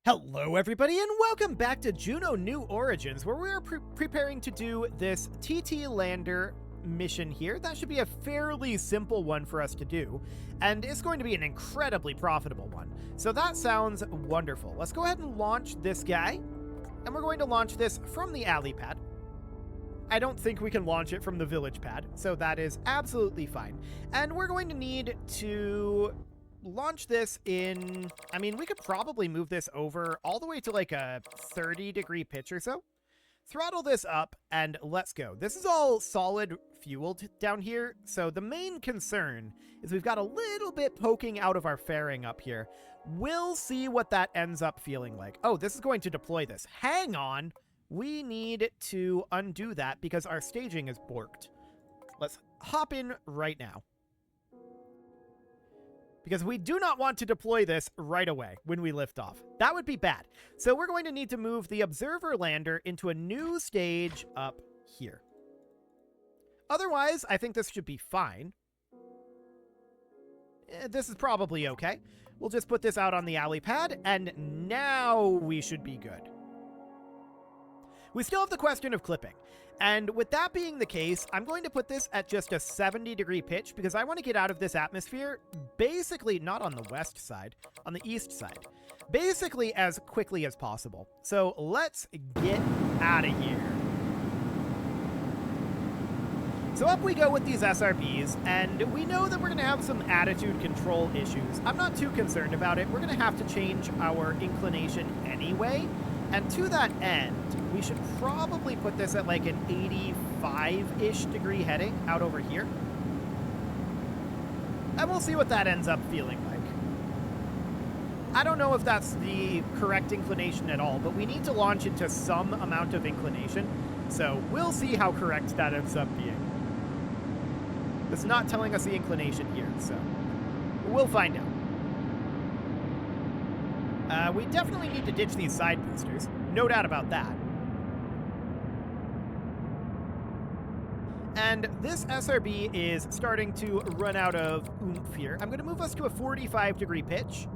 Hello everybody and welcome back to Juno New Origins, where we are preparing to do this TT lander mission here. That should be a fairly simple one for us to do, and it's going to be an incredibly profitable one. So that sounds wonderful. Let's go ahead and launch this guy, and we're going to launch this from the alley pad. I don't think we can launch it from the village pad, so that is absolutely fine. And we're going to need to launch this in, we could probably move this over all the way to like a 30-degree pitch or so. Throttle this up and let's go. This is all solid fuel down here, so the main concern is we've got a little bit poking out of our fairing up here. We'll see what that ends up feeling like. Oh, this is going to deploy this. Hang on. We need to undo that because our staging is borked. Let's hop in right now, because we do not want to deploy this right away when we lift off. That would be bad. So we're going to need to move the observer lander into a new stage up here. Otherwise, I think this should be fine. This is probably okay. We'll just put this out on the alley pad, and now we should be good. We still have the question of clipping. And with that being the case, I'm going to put this at just a 70-degree pitch because I want to get out of this atmosphere basically not on the west side, on the east side, basically as quickly as possible. So let's get out of here. So up we go with these SRBs, and we know that we're going to have some attitude control issues. I'm not too concerned about it. We're going to have to change our inclination anyway. And to that end, we should probably put this at like an 85-ish degree heading out over here. And we'll see what that ends up feeling like. I don't know if that's the correct inclination at all, but we need to launch into some amount of inclination. So we'll see how correct that ends up being. It's not telling us the inclination here, so we'll find out. We definitely need to ditch these side boosters. No doubt about that. And this SRB is starting to run out of oomph here. I'm going to move us to a 45-degree pitch,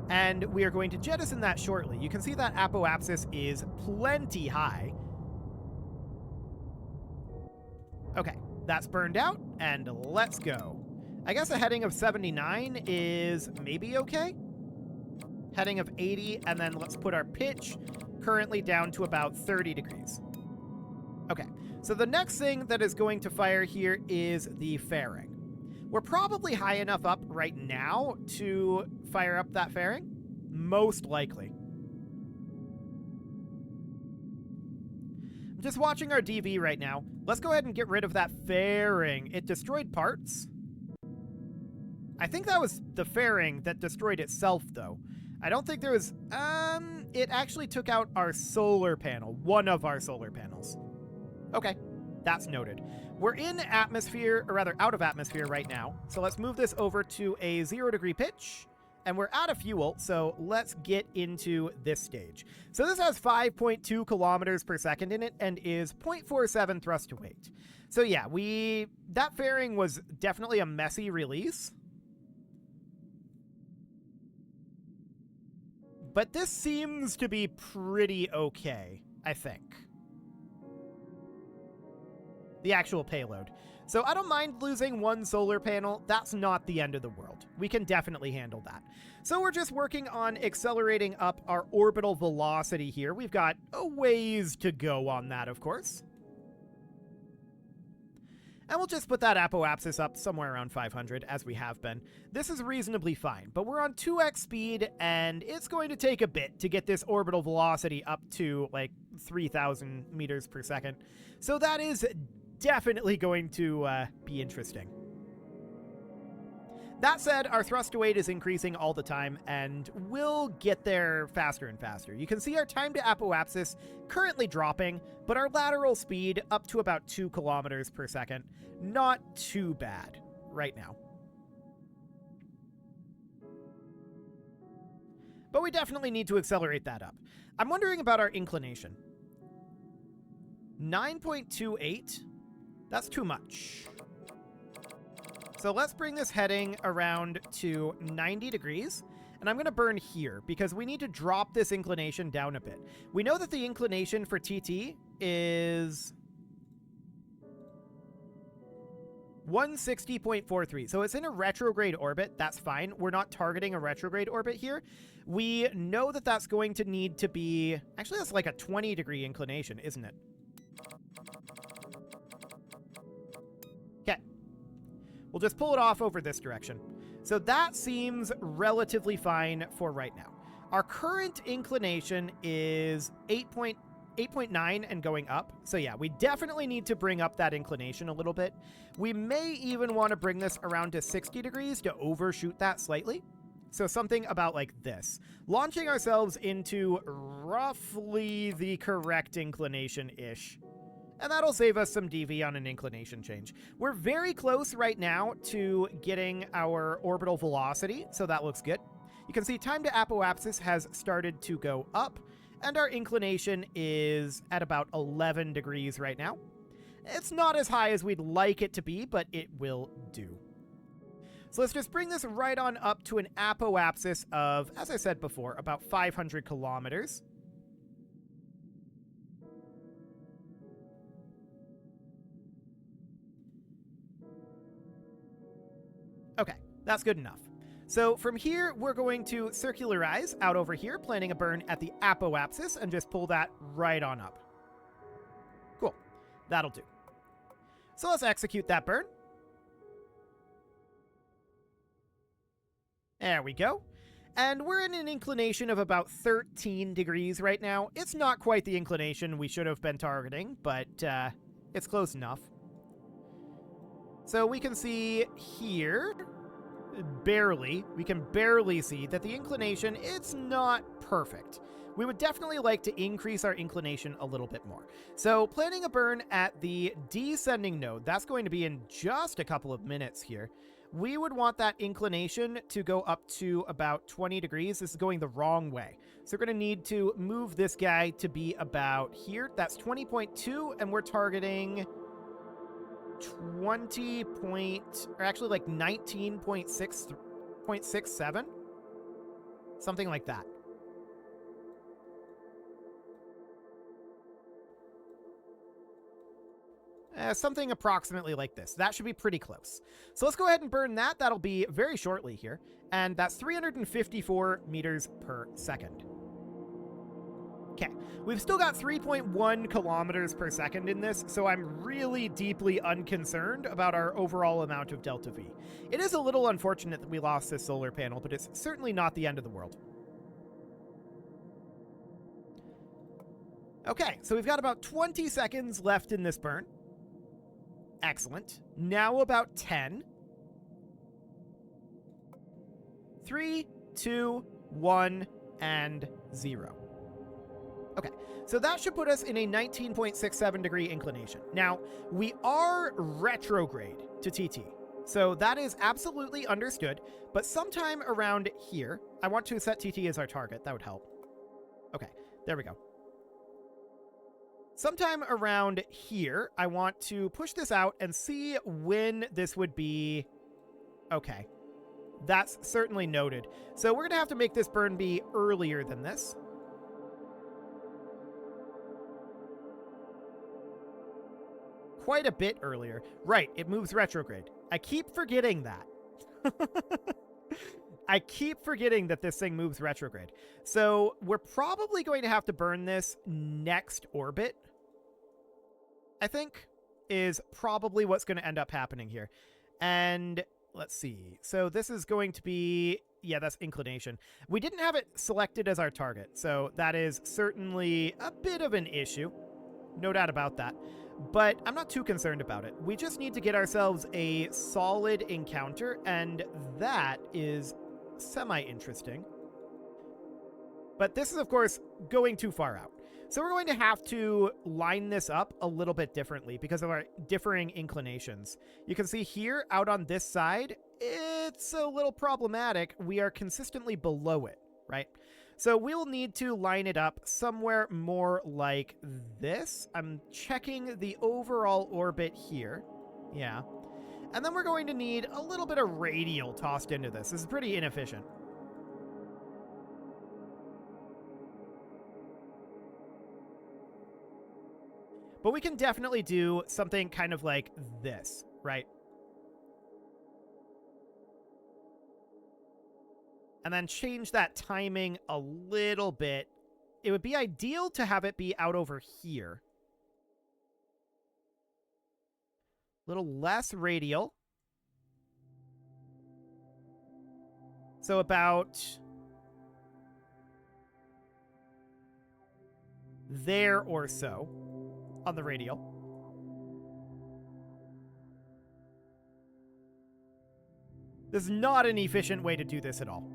and we are going to jettison that shortly. You can see that apoapsis is plenty high. Okay, that's burned out, and let's go. I guess a heading of 79 is maybe okay. Heading of 80, and then let's put our pitch currently down to about 30 degrees. Okay, so the next thing that is going to fire here is the fairing. We're probably high enough up right now to fire up that fairing. Most likely. I'm just watching our DV right now. Let's go ahead and get rid of that fairing. It destroyed parts. I think that was the fairing that destroyed itself, though. I don't think there was, it actually took out our solar panel, one of our solar panels. Okay, that's noted. We're in atmosphere, or rather out of atmosphere right now. So let's move this over to a 0-degree pitch, and we're out of fuel. So let's get into this stage. So this has 5.2 kilometers per second in it and is 0.47 thrust to weight. So yeah, that fairing was definitely a messy release. But this seems to be pretty okay, I think. The actual payload. So I don't mind losing one solar panel. That's not the end of the world. We can definitely handle that. So we're just working on accelerating up our orbital velocity here. We've got a ways to go on that, of course. And we'll just put that apoapsis up somewhere around 500, as we have been. This is reasonably fine, but we're on 2x speed, and it's going to take a bit to get this orbital velocity up to, like, 3,000 meters per second. So that is definitely going to be interesting. That said, our thrust to weight is increasing all the time, and we'll get there faster and faster. You can see our time to apoapsis currently dropping, but our lateral speed up to about 2 kilometers per second. Not too bad right now. But we definitely need to accelerate that up. I'm wondering about our inclination. 9.28? That's too much. So let's bring this heading around to 90 degrees, and I'm going to burn here because we need to drop this inclination down a bit. We know that the inclination for TT is 160.43. So it's in a retrograde orbit. That's fine. We're not targeting a retrograde orbit here. We know that that's going to need to be... Actually, that's like a 20-degree inclination, isn't it? Okay. We'll just pull it off over this direction. So that seems relatively fine for right now. Our current inclination is 8.9 and going up. So yeah, we definitely need to bring up that inclination a little bit. We may even want to bring this around to 60 degrees to overshoot that slightly. So something about like this. Launching ourselves into roughly the correct inclination-ish. And that'll save us some DV on an inclination change. We're very close right now to getting our orbital velocity, so that looks good. You can see time to apoapsis has started to go up, and our inclination is at about 11 degrees right now. It's not as high as we'd like it to be, but it will do. So let's just bring this right on up to an apoapsis of, as I said before, about 500 kilometers. Okay, that's good enough. So from here, we're going to circularize out over here, planning a burn at the apoapsis, and just pull that right on up. Cool. That'll do. So let's execute that burn. There we go. And we're in an inclination of about 13 degrees right now. It's not quite the inclination we should have been targeting, but it's close enough. So we can see here, we can barely see that the inclination, it's not perfect. We would definitely like to increase our inclination a little bit more. So planning a burn at the descending node, that's going to be in just a couple of minutes here. We would want that inclination to go up to about 20 degrees. This is going the wrong way. So we're going to need to move this guy to be about here. That's 20.2, and we're targeting 19.67, something like that. Something approximately like this. That should be pretty close. So let's go ahead and burn that. That'll be very shortly here. And that's 354 meters per second. Okay, we've still got 3.1 kilometers per second in this, so I'm really deeply unconcerned about our overall amount of delta V. It is a little unfortunate that we lost this solar panel, but it's certainly not the end of the world. Okay, so we've got about 20 seconds left in this burn. Excellent. Now about 10. 3, 2, 1, and 0. Okay, so that should put us in a 19.67 degree inclination. Now, we are retrograde to TT, so that is absolutely understood, but sometime around here, I want to set TT as our target. That would help. Okay, there we go. Sometime around here, I want to push this out and see when this would be... Okay, that's certainly noted. So we're going to have to make this burn be earlier than this. Quite a bit earlier. Right, it moves retrograde. I keep forgetting that. I keep forgetting that this thing moves retrograde. So we're probably going to have to burn this next orbit, I think, is probably what's going to end up happening here. And let's see. So this is going to be... Yeah, that's inclination. We didn't have it selected as our target, so that is certainly a bit of an issue. No doubt about that. But I'm not too concerned about it. We just need to get ourselves a solid encounter, and that is semi-interesting. But this is, of course, going too far out. So we're going to have to line this up a little bit differently because of our differing inclinations. You can see here, out on this side, it's a little problematic. We are consistently below it, right? So we'll need to line it up somewhere more like this. I'm checking the overall orbit here. Yeah. And then we're going to need a little bit of radial tossed into this. This is pretty inefficient. But we can definitely do something kind of like this, right? And then change that timing a little bit. It would be ideal to have it be out over here. A little less radial. So about there or so on the radial. This is not an efficient way to do this at all.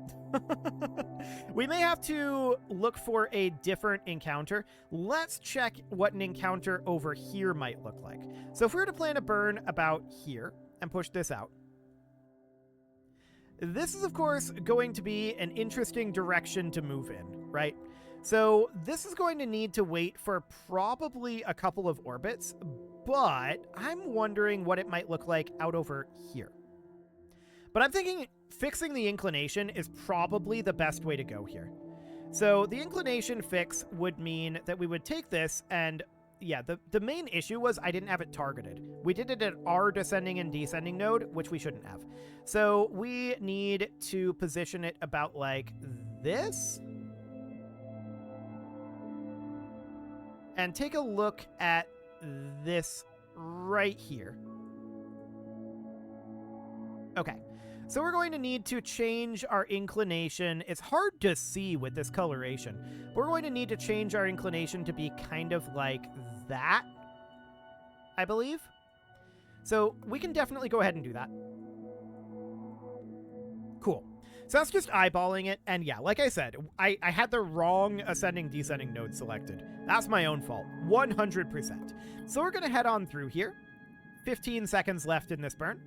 We may have to look for a different encounter. Let's check what an encounter over here might look like. So if we were to plan a burn about here and push this out, this is, of course, going to be an interesting direction to move in, right? So this is going to need to wait for probably a couple of orbits, but I'm wondering what it might look like out over here. But I'm thinking fixing the inclination is probably the best way to go here. So the inclination fix would mean that we would take this and, yeah, the main issue was I didn't have it targeted. We did it at our descending and descending node, which we shouldn't have. So we need to position it about like this. And take a look at this right here. Okay. So we're going to need to change our inclination. It's hard to see with this coloration. We're going to need to change our inclination to be kind of like that, I believe. So we can definitely go ahead and do that. Cool. So that's just eyeballing it. And yeah, like I said, I had the wrong ascending descending node selected. That's my own fault. 100%. So we're going to head on through here. 15 seconds left in this burn.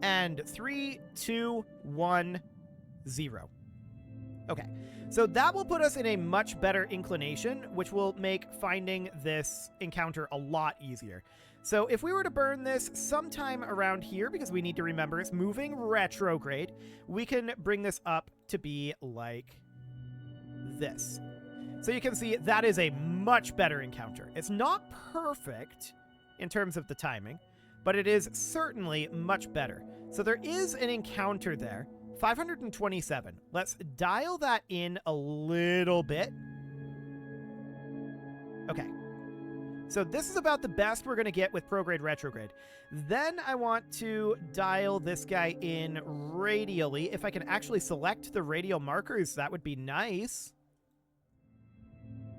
And 3, 2, 1, 0. Okay, so that will put us in a much better inclination, which will make finding this encounter a lot easier. So if we were to burn this sometime around here, because we need to remember it's moving retrograde, we can bring this up to be like this. So you can see that is a much better encounter. It's not perfect in terms of the timing, but it is certainly much better. So there is an encounter there, 527. Let's dial that in a little bit. Okay. So this is about the best we're going to get with prograde retrograde. Then I want to dial this guy in radially. If I can actually select the radial markers, that would be nice.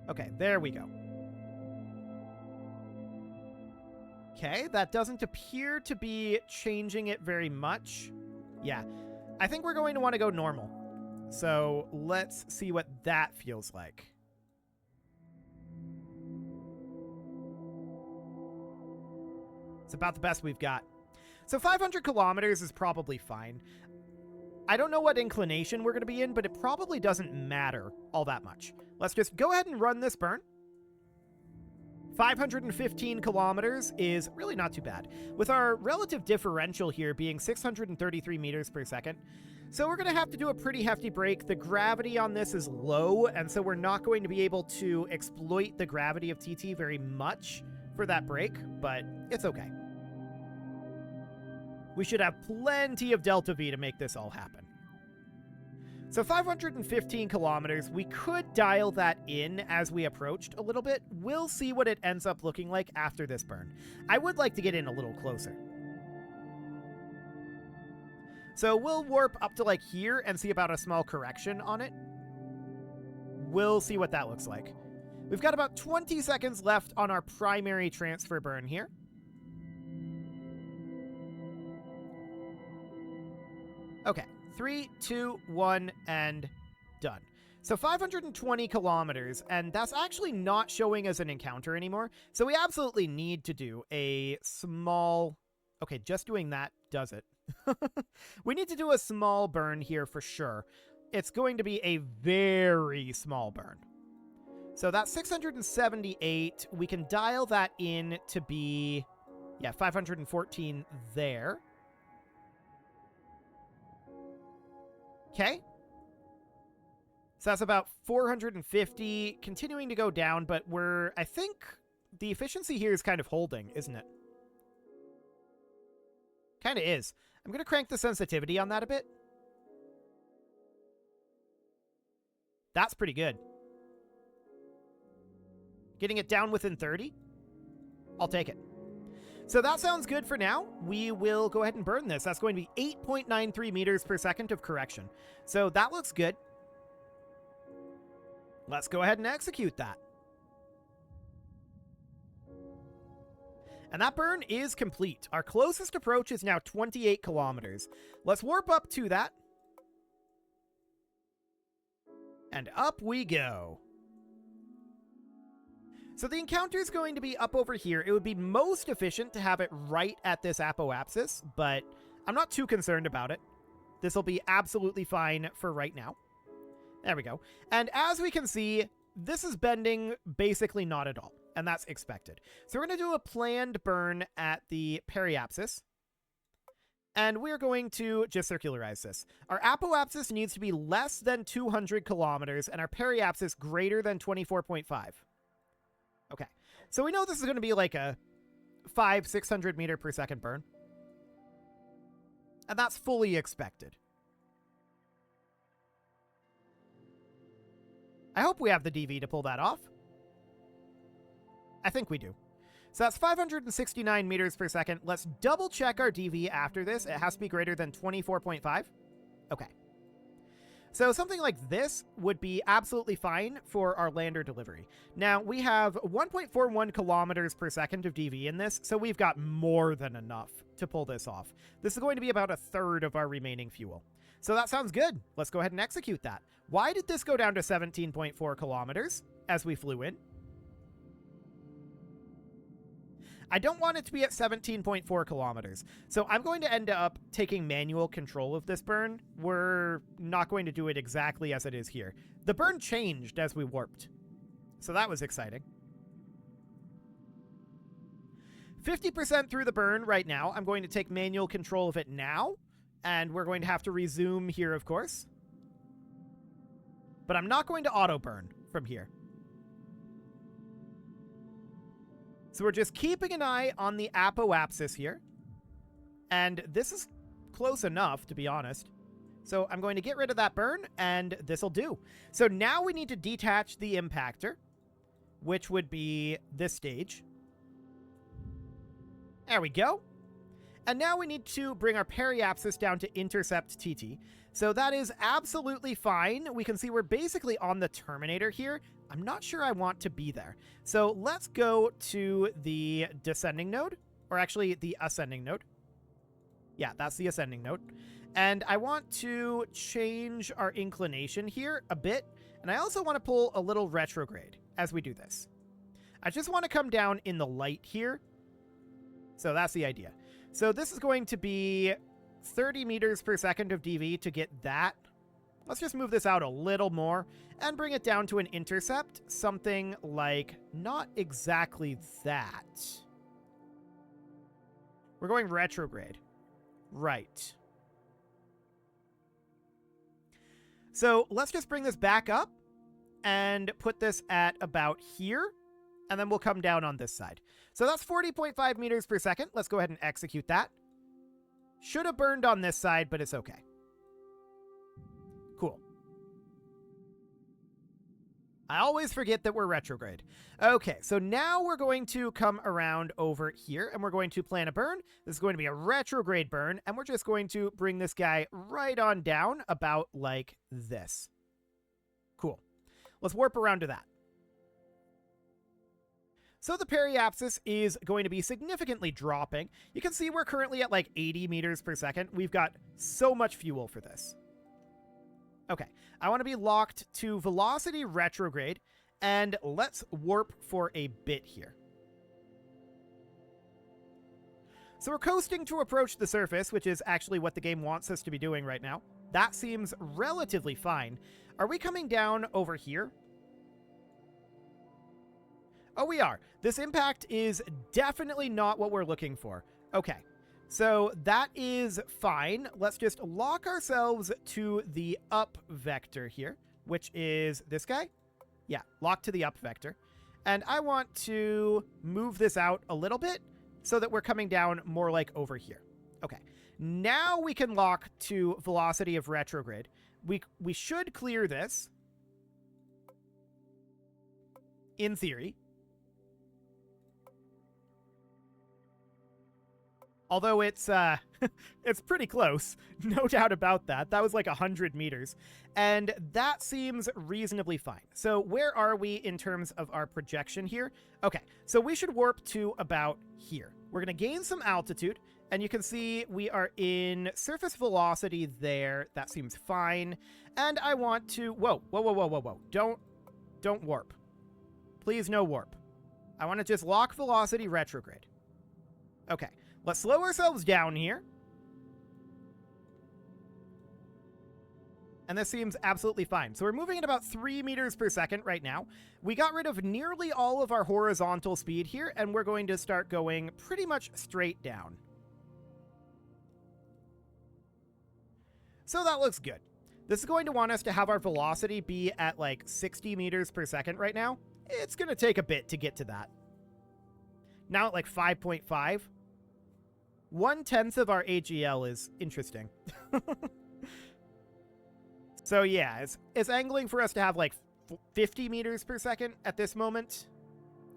Okay, there we go. Okay, that doesn't appear to be changing it very much. Yeah, I think we're going to want to go normal. So let's see what that feels like. It's about the best we've got. So 500 kilometers is probably fine. I don't know what inclination we're going to be in, but it probably doesn't matter all that much. Let's just go ahead and run this burn. 515 kilometers is really not too bad, with our relative differential here being 633 meters per second. So we're going to have to do a pretty hefty brake. The gravity on this is low, and so we're not going to be able to exploit the gravity of TT very much for that brake, but it's okay. We should have plenty of delta V to make this all happen. So 515 kilometers, we could dial that in as we approached a little bit. We'll see what it ends up looking like after this burn. I would like to get in a little closer. So we'll warp up to like here and see about a small correction on it. We'll see what that looks like. We've got about 20 seconds left on our primary transfer burn here. Okay. 3, 2, 1, and done. So 520 kilometers, and that's actually not showing as an encounter anymore. So we absolutely need to do a small... Okay, just doing that does it. We need to do a small burn here for sure. It's going to be a very small burn. So that's 678. We can dial that in to be, yeah, 514 there. Okay. So that's about 450, continuing to go down, but I think the efficiency here is kind of holding, isn't it? Kind of is. I'm going to crank the sensitivity on that a bit. That's pretty good. Getting it down within 30? I'll take it. So that sounds good for now. We will go ahead and burn this. That's going to be 8.93 meters per second of correction. So that looks good. Let's go ahead and execute that. And that burn is complete. Our closest approach is now 28 kilometers. Let's warp up to that. And up we go. So the encounter is going to be up over here. It would be most efficient to have it right at this apoapsis, but I'm not too concerned about it. This will be absolutely fine for right now. There we go. And as we can see, this is bending basically not at all, and that's expected. So we're going to do a planned burn at the periapsis, and we're going to just circularize this. Our apoapsis needs to be less than 200 kilometers, and our periapsis greater than 24.5. Okay, so we know this is going to be like a 600 meter per second burn, and that's fully expected. I hope we have the DV to pull that off. I think we do. So that's 569 meters per second. Let's double check our DV after this. It has to be greater than 24.5. Okay. So something like this would be absolutely fine for our lander delivery. Now, we have 1.41 kilometers per second of DV in this, so we've got more than enough to pull this off. This is going to be about a third of our remaining fuel. So that sounds good. Let's go ahead and execute that. Why did this go down to 17.4 kilometers as we flew in? I don't want it to be at 17.4 kilometers. So I'm going to end up taking manual control of this burn. We're not going to do it exactly as it is here. The burn changed as we warped. So that was exciting. 50% through the burn right now. I'm going to take manual control of it now. And we're going to have to resume here, of course. But I'm not going to auto burn from here. So we're just keeping an eye on the apoapsis here. And this is close enough, to be honest. So I'm going to get rid of that burn, and this will do. So now we need to detach the impactor, which would be this stage. There we go. And now we need to bring our periapsis down to intercept TT. So that is absolutely fine. We can see we're basically on the terminator here. I'm not sure I want to be there. So let's go to the descending node, or actually the ascending node. Yeah, that's the ascending node. And I want to change our inclination here a bit. And I also want to pull a little retrograde as we do this. I just want to come down in the light here. So that's the idea. So this is going to be 30 meters per second of DV to get that. Let's just move this out a little more and bring it down to an intercept. Something like not exactly that. We're going retrograde. Right. So let's just bring this back up and put this at about here. And then we'll come down on this side. So that's 40.5 meters per second. Let's go ahead and execute that. Should have burned on this side, but it's okay. Cool. I always forget that we're retrograde. Okay, so now we're going to come around over here, and we're going to plan a burn. This is going to be a retrograde burn, and we're just going to bring this guy right on down about like this. Cool. Let's warp around to that. So the periapsis is going to be significantly dropping. You can see we're currently at like 80 meters per second. We've got so much fuel for this. Okay, I want to be locked to velocity retrograde, and let's warp for a bit here. So we're coasting to approach the surface, which is actually what the game wants us to be doing right now. That seems relatively fine. Are we coming down over here? Oh, we are. This impact is definitely not what we're looking for. Okay, so that is fine. Let's just lock ourselves to the up vector here. which is this guy. Yeah, lock to the up vector. And I want to move this out a little bit so that we're coming down more like over here. Okay, now we can lock to velocity of retrograde. We should clear this, in theory. Although it's it's pretty close, no doubt about that. That was like 100 meters, and that seems reasonably fine. So where are we in terms of our projection here? Okay, so we should warp to about here. We're going to gain some altitude, and you can see we are in surface velocity there. That seems fine. And I want to... Whoa. Don't warp. Please, no warp. I want to just lock velocity retrograde. Okay. Let's slow ourselves down here. And this seems absolutely fine. So we're moving at about 3 meters per second right now. We got rid of nearly all of our horizontal speed here, and we're going to start going pretty much straight down. So that looks good. This is going to want us to have our velocity be at like 60 meters per second right now. It's going to take a bit to get to that. Now at like 5.5. 1/10 of our AGL is interesting. So yeah, it's angling for us to have like 50 meters per second at this moment.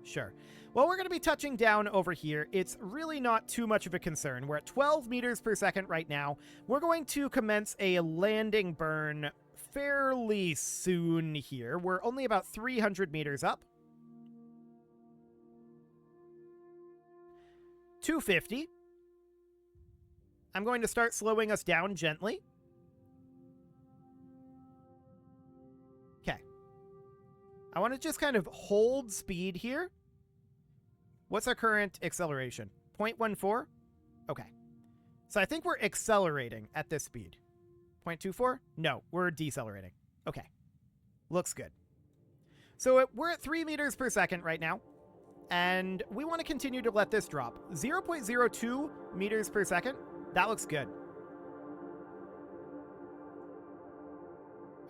Sure. Well, we're going to be touching down over here. It's really not too much of a concern. We're at 12 meters per second right now. We're going to commence a landing burn fairly soon here. We're only about 300 meters up. 250. I'm going to start slowing us down gently. Okay. I want to just kind of hold speed here. What's our current acceleration? 0.14? Okay. So I think we're accelerating at this speed. 0.24? No, we're decelerating. Okay. Looks good. So we're at 3 meters per second right now. And we want to continue to let this drop. 0.02 meters per second. That looks good.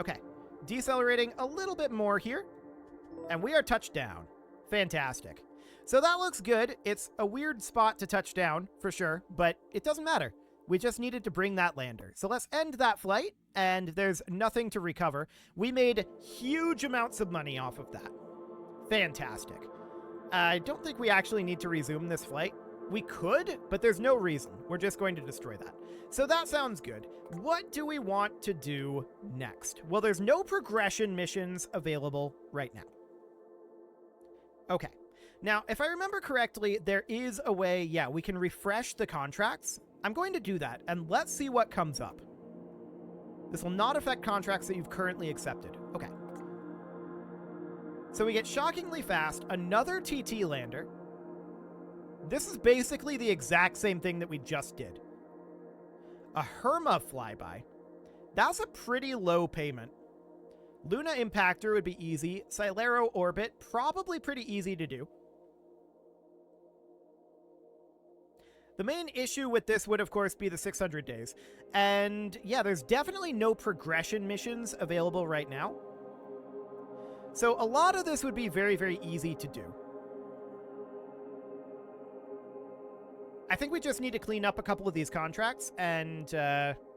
Okay. Decelerating a little bit more here. And we are touched down. Fantastic. So that looks good. It's a weird spot to touch down, for sure, but it doesn't matter. We just needed to bring that lander. So let's end that flight, and there's nothing to recover. We made huge amounts of money off of that. Fantastic. I don't think we actually need to resume this flight. We could, but there's no reason. We're just going to destroy that. So that sounds good. What do we want to do next? Well, there's no progression missions available right now. Okay. Now, if I remember correctly, there is a way, yeah, we can refresh the contracts. I'm going to do that, and let's see what comes up. This will not affect contracts that you've currently accepted. Okay. So we get shockingly fast, another TT lander. This is basically the exact same thing that we just did. A Herma flyby. That's a pretty low payment. Luna Impactor would be easy. Silero Orbit, probably pretty easy to do. The main issue with this would, of course, be the 600 days. And yeah, there's definitely no progression missions available right now. So a lot of this would be very, very easy to do. I think we just need to clean up a couple of these contracts and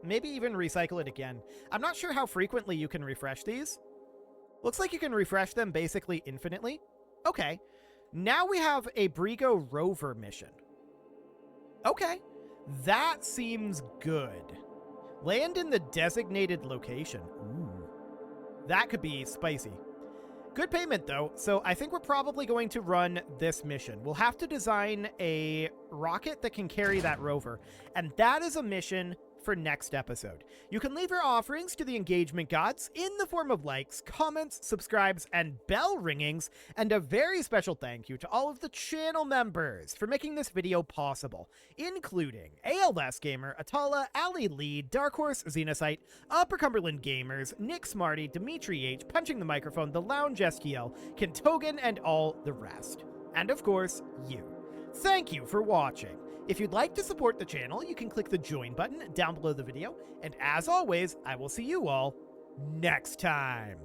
maybe even recycle it again. I'm not sure how frequently you can refresh these. Looks like you can refresh them basically infinitely. Okay. Now we have a Brigo rover mission. Okay. That seems good. Land in the designated location. Ooh. That could be spicy. Good payment, though, so I think we're probably going to run this mission. We'll have to design a rocket that can carry that rover, and that is a mission for next episode. You can leave your offerings to the engagement gods in the form of likes, comments, subscribes, and bell ringings, and a very special thank you to all of the channel members for making this video possible, including ALS Gamer, Atala, Ali Lee, Dark Horse, Xenocyte, Upper Cumberland Gamers, Nick Smarty, Dimitri H, Punching the Microphone, The Lounge STL, Kentogan, and all the rest. And of course, you. Thank you for watching. If you'd like to support the channel, you can click the join button down below the video, and as always, I will see you all next time.